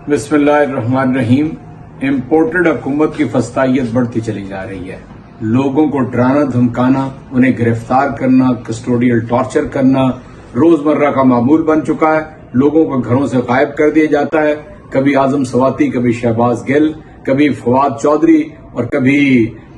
बिस्मिल्लाहिर्रहमानिर्रहीम। इम्पोर्टेड हुकूमत की फस्तायत बढ़ती चली जा रही है। लोगों को डराना धमकाना, उन्हें गिरफ्तार करना, कस्टोडियल टॉर्चर करना रोजमर्रा का मामूल बन चुका है। लोगों को घरों से गायब कर दिया जाता है। कभी आजम सवाती, कभी शहबाज गिल, कभी फवाद चौधरी और कभी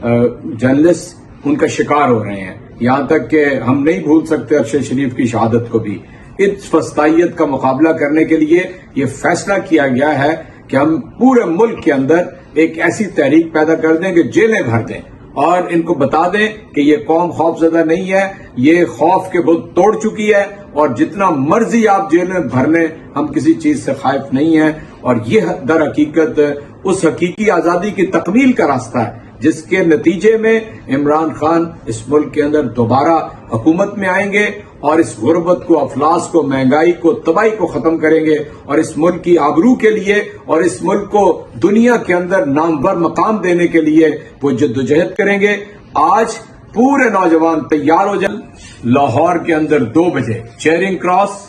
जर्नलिस्ट उनका शिकार हो रहे हैं। यहां तक कि हम नहीं भूल सकते अरशद शरीफ की शहादत को भी। इस फस्तायत का मुकाबला करने के लिए ये फैसला किया गया है कि हम पूरे मुल्क के अंदर एक ऐसी तहरीक पैदा कर दें कि जेलें भर दें और इनको बता दें कि ये कौम खौफजदा नहीं है, ये खौफ के बुत तोड़ चुकी है और जितना मर्जी आप जेल में भर लें, हम किसी चीज से खाइफ नहीं है। और ये दर हकीकत उस हकीकी आजादी की तकमील का रास्ता है जिसके नतीजे में इमरान खान इस मुल्क के अंदर दोबारा हुकूमत में आएंगे और इस गुर्बत को, अफलास को, महंगाई को, तबाही को खत्म करेंगे और इस मुल्क की आबरू के लिए और इस मुल्क को दुनिया के अंदर नामवर मकाम देने के लिए वो जद्दोजहद करेंगे। आज पूरे नौजवान तैयार हो जाए। लाहौर के अंदर 2 बजे चेरिंग क्रॉस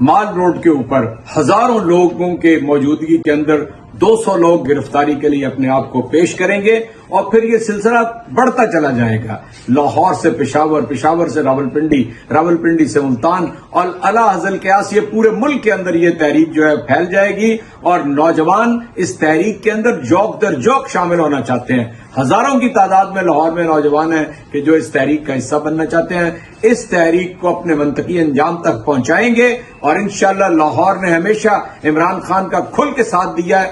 माल रोड के ऊपर हजारों लोगों के मौजूदगी के अंदर 200 लोग गिरफ्तारी के लिए अपने आप को पेश करेंगे और फिर ये सिलसिला बढ़ता चला जाएगा। लाहौर से पेशावर, पेशावर से रावलपिंडी, रावलपिंडी से मुल्तान और अला हजल कयास, ये पूरे मुल्क के अंदर ये तहरीक जो है फैल जाएगी और नौजवान इस तहरीक के अंदर जौक दर जौक शामिल होना चाहते हैं। हजारों की तादाद में लाहौर में नौजवान हैं कि जो इस तहरीक का हिस्सा बनना चाहते हैं। इस तहरीक को अपने मंतकी अंजाम तक पहुंचाएंगे और इंशाअल्लाह लाहौर ने हमेशा इमरान खान का खुल के साथ दिया है।